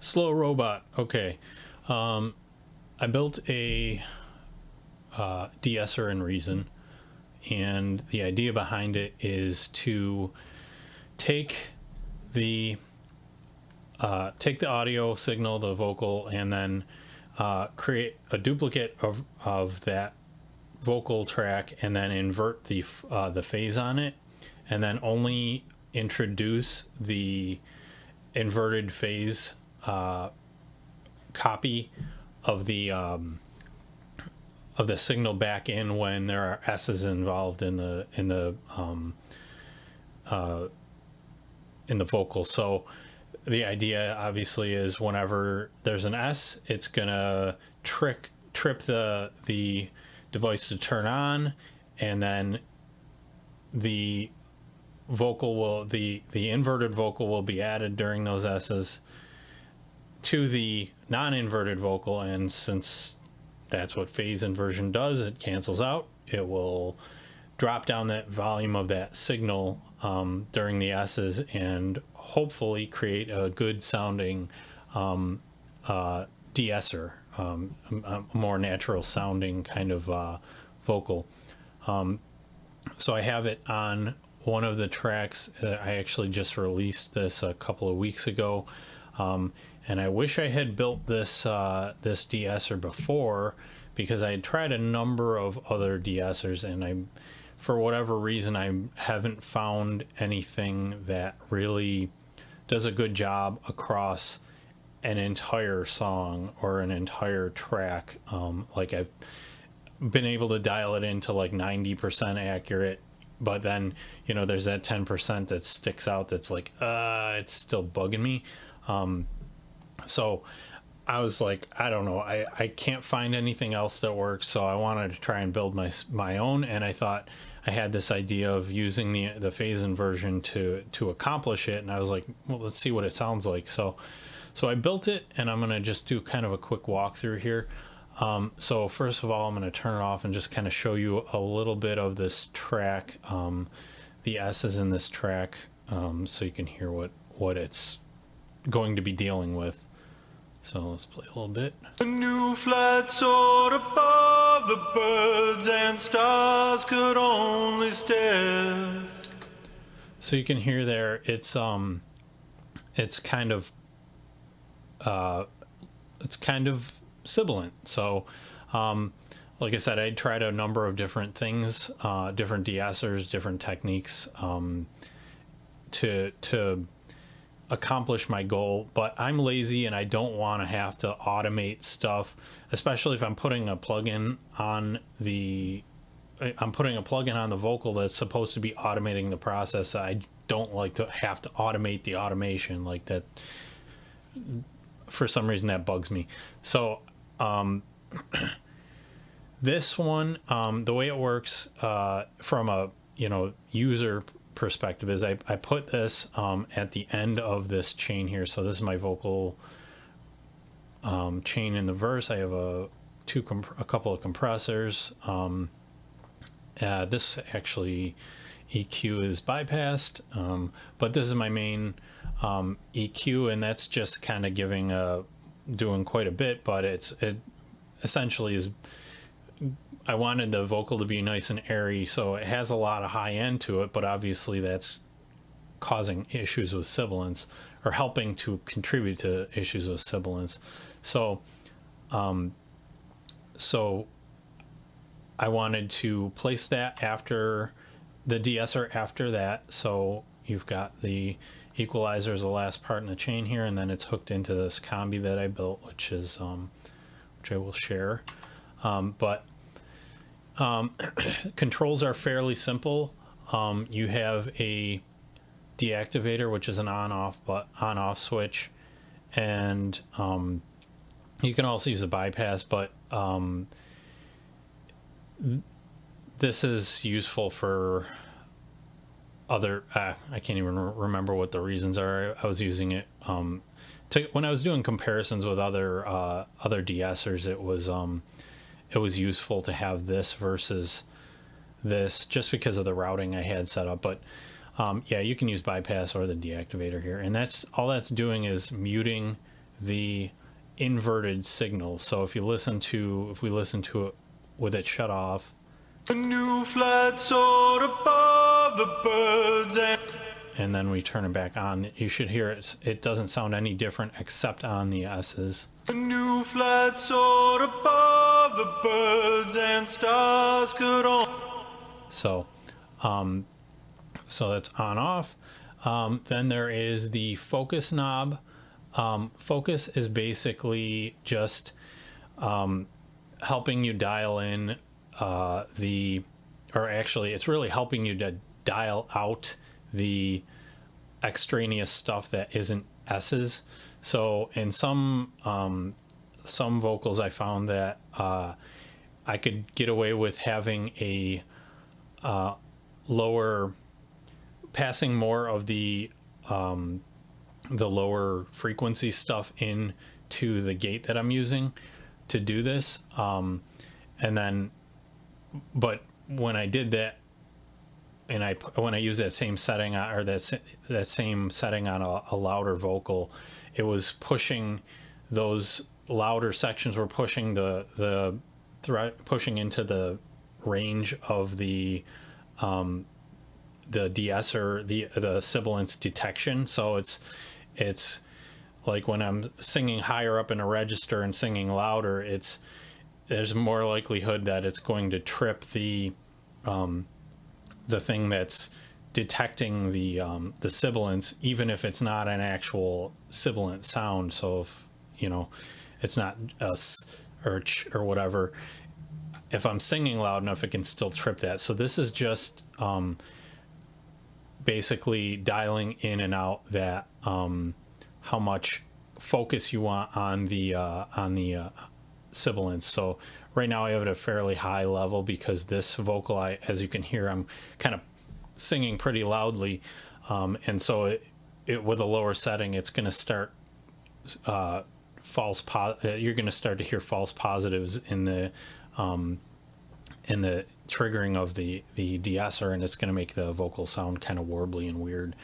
Slow robot. Okay. I built a de-esser in Reason, and the idea behind it is to take the audio signal, the vocal, and then create a duplicate of that vocal track, and then invert the phase on it, and then only introduce the inverted phase copy of the signal back in when there are S's involved in the vocal. So the idea obviously is whenever there's an S, it's gonna trip the device to turn on, and then the vocal will the inverted vocal will be added during those S's to the non-inverted vocal, and since that's what phase inversion does, it cancels out. It will drop down that volume of that signal during the S's, and hopefully create a good sounding de-esser, a more natural sounding kind of vocal. So I have it on one of the tracks. I actually just released this a couple of weeks ago, and I wish I had built this this de-esser before, because I had tried a number of other de-essers, and for whatever reason I haven't found anything that really does a good job across an entire song or an entire track. Like I've been able to dial it into like 90% accurate, but then, you know, there's that 10% that sticks out that's like, it's still bugging me. So I was like, I don't know, I can't find anything else that works, so I wanted to try and build my own, and I thought I had this idea of using the phase inversion to accomplish it, and I was like, well, let's see what it sounds like. So I built it, and I'm gonna just do kind of a quick walkthrough here. So first of all, I'm going to turn it off and just kind of show you a little bit of this track, the S's in this track, so you can hear what it's going to be dealing with. So let's play a little bit. A new flight soared above, the birds and stars could only stare. So you can hear there, it's kind of sibilant. So like I said, I tried a number of different things, different de-essers, different techniques to accomplish my goal, but I'm lazy and I don't want to have to automate stuff, especially if I'm putting a plugin on the vocal that's supposed to be automating the process. I don't like to have to automate the automation like that. For some reason that bugs me. So this one, the way it works from a user perspective is I put this at the end of this chain here. So this is my vocal chain in the verse. I have a couple of compressors. This actually EQ is bypassed, but this is my main EQ, and that's just kind of doing quite a bit, but it essentially is, I wanted the vocal to be nice and airy, so it has a lot of high end to it, but obviously that's causing issues with sibilance, or helping to contribute to issues with sibilance. So so I wanted to place that after the de-esser after that. So you've got the equalizer as the last part in the chain here, and then it's hooked into this combi that I built, which is which I will share. Controls are fairly simple. You have a deactivator, which is an on-off switch, and you can also use a bypass, but this is useful for other I can't even remember what the reasons are. I was using it when I was doing comparisons with other de-essers. It was useful to have this versus this, just because of the routing I had set up. But yeah, you can use bypass or the deactivator here, and that's all that's doing is muting the inverted signal. So if we listen to it with it shut off, A new flat soared above the birds and then we turn it back on, you should hear it doesn't sound any different except on the S's. a new flat soared above the birds and stars could only. So so that's on off. Then there is the focus knob. Focus is basically just helping you dial in or actually it's really helping you to dial out the extraneous stuff that isn't S's. So in some vocals I found that I could get away with having a lower, passing more of the lower frequency stuff into the gate that I'm using to do this. And then, but when I did that, and when I use that same setting or that same setting on a louder vocal, it was pushing those louder sections were pushing pushing into the range of the de-esser, the sibilance detection. So it's like when I'm singing higher up in a register and singing louder, there's more likelihood that it's going to trip the thing that's detecting the sibilance, even if it's not an actual sibilant sound. So if it's not or whatever, if I'm singing loud enough, it can still trip that. So this is just basically dialing in and out that how much focus you want on the sibilance. So right now I have it at a fairly high level because this vocal, as you can hear, I'm kind of singing pretty loudly, and so it with a lower setting, it's going to start you're going to start to hear false positives in the triggering of the de-esser, and it's going to make the vocal sound kind of warbly and weird.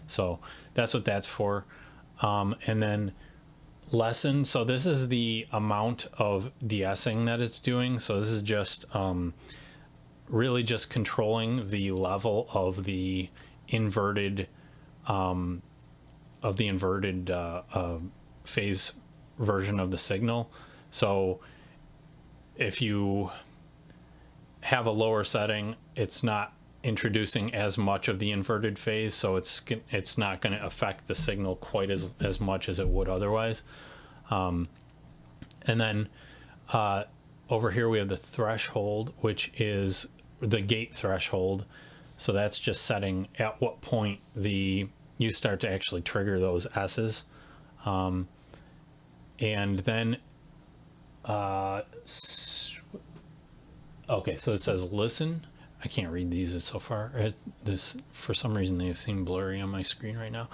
So that's what that's for. And then lesson. So this is the amount of de-essing that it's doing. So this is just really just controlling the level of the inverted phase version of the signal. So if you have a lower setting, it's not introducing as much of the inverted phase, so it's not going to affect the signal quite as much as it would otherwise. And then over here we have the threshold, which is the gate threshold. So that's just setting at what point you start to actually trigger those S's. And then okay, so it says listen. I can't read these so far. This, for some reason, they seem blurry on my screen right now.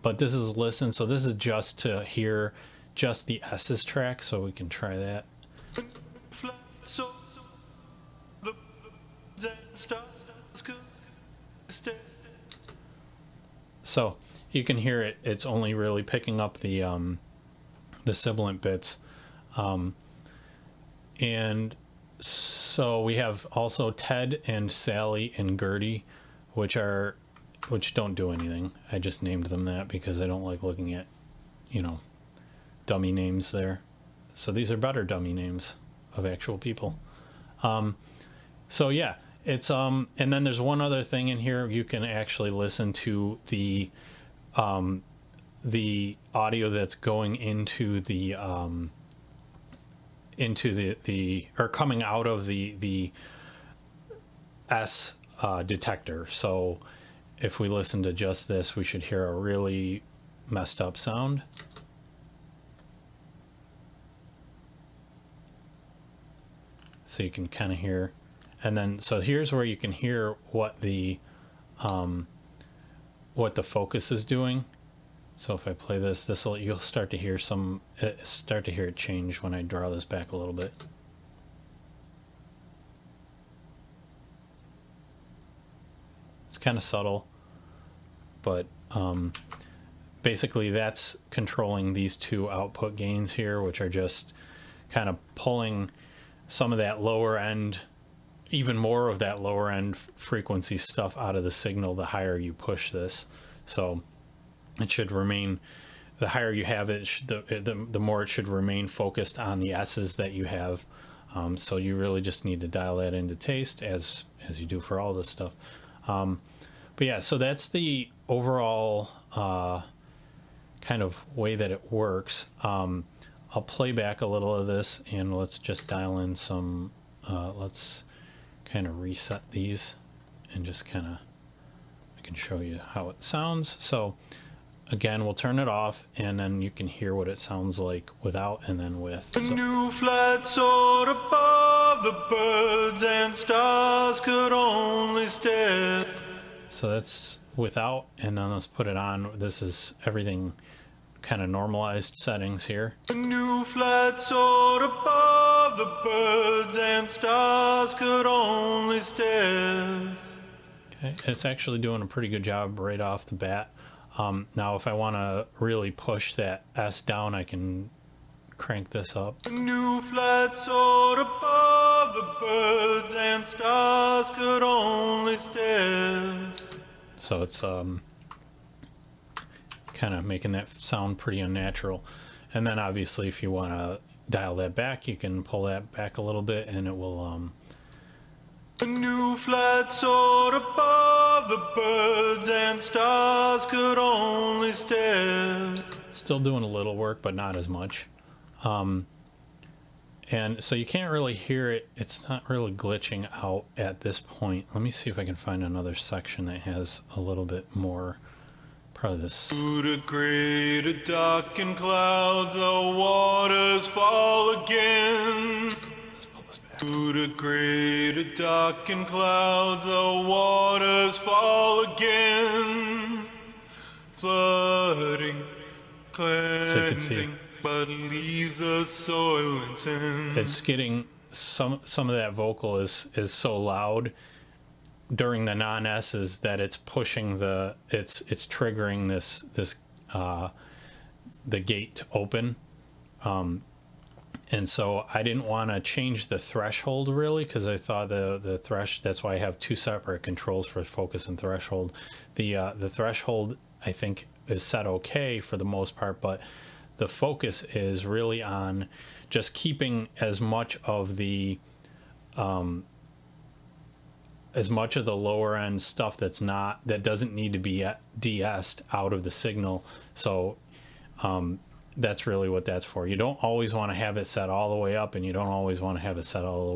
But this is listen. So this is just to hear just the S's track. So we can try that. So you can hear it. It's only really picking up the sibilant bits, and so we have also Ted and Sally and Gertie, which don't do anything. I just named them that because I don't like looking at, dummy names there. So these are better dummy names of actual people. So yeah, it's and then there's one other thing in here. You can actually listen to the audio that's going into the or coming out of the S detector. So if we listen to just this, we should hear a really messed up sound. So you can kind of hear, and then so here's where you can hear what the focus is doing. So if I play this, you'll start to hear it change when I draw this back a little bit. It's kind of subtle, but basically that's controlling these two output gains here, which are just kind of pulling some of that lower end, even more of that lower end frequency stuff out of the signal the higher you push this. So it should remain, the higher you have it, the more it should remain focused on the S's that you have. So you really just need to dial that into taste, as you do for all this stuff. But yeah, so that's the overall kind of way that it works. I'll play back a little of this, and let's just dial in some, let's kind of reset these and just kind of, I can show you how it sounds. So again, we'll turn it off, and then you can hear what it sounds like without and then with. A new flat soared above the birds, and stars could only stare. So that's without, and then let's put it on. This is everything kind of normalized settings here. A new flat soared above the birds, and stars could only stare. Okay, it's actually doing a pretty good job right off the bat. Now if I want to really push that S down, I can crank this up. A new flat soared above the birds, and stars could only stare. So it's kind of making that sound pretty unnatural. And then obviously if you want to dial that back, you can pull that back a little bit, and it will A new flat soared above the birds, and stars could only stare. still doing a little work, but not as much. And so you can't really hear it. It's not really glitching out at this point. Let me see if I can find another section that has a little bit more. Probably this. Through the great darkened clouds, the waters fall again. Let's pull this back. Through the great darkened clouds, the waters fall again. Flooding, cleansing, but leaves the soil in sin. It's getting some of that vocal is so loud during the non-S's that it's pushing it's triggering this the gate to open, and so I didn't want to change the threshold really, because I thought the that's why I have two separate controls for focus and threshold. The threshold I think is set okay for the most part, but the focus is really on just keeping as much of the lower end stuff that doesn't need to be de-essed out of the signal. So that's really what that's for. You don't always want to have it set all the way up, and you don't always want to have it set all the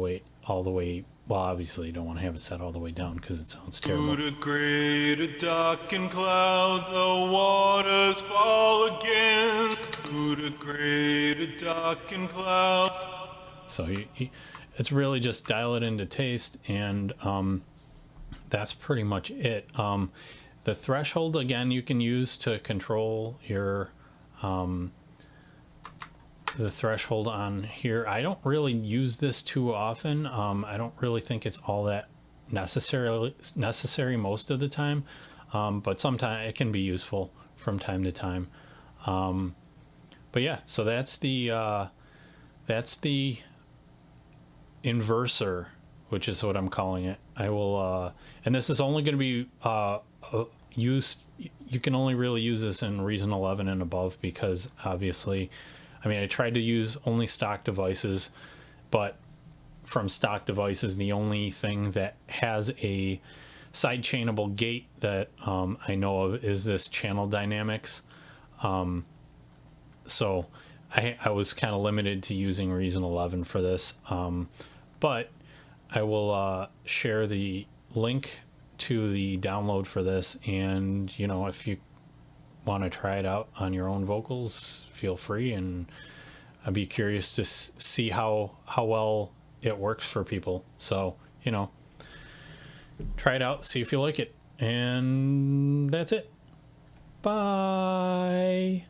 way. Well, obviously you don't want to have it set all the way down because it sounds terrible. Through the great darkened clouds, the waters fall again. Through the great darkened clouds. So it's really just dial it into taste, and that's pretty much it. The threshold, again, you can use to control your the threshold on here. I don't really use this too often. I don't really think it's all that necessary most of the time, but sometimes it can be useful from time to time. But yeah, so that's the InverSSer, which is what I'm calling it. I will, and this is only going to be used. You can only really use this in Reason 11 and above, because obviously, I mean, I tried to use only stock devices, but from stock devices, the only thing that has a side chainable gate that I know of is this channel dynamics. So I was kind of limited to using Reason 11 for this, but I will share the link to the download for this, and you know, if you want to try it out on your own vocals, feel free, and I'd be curious to see how well it works for people. So, you know, try it out, see if you like it, and that's it. Bye.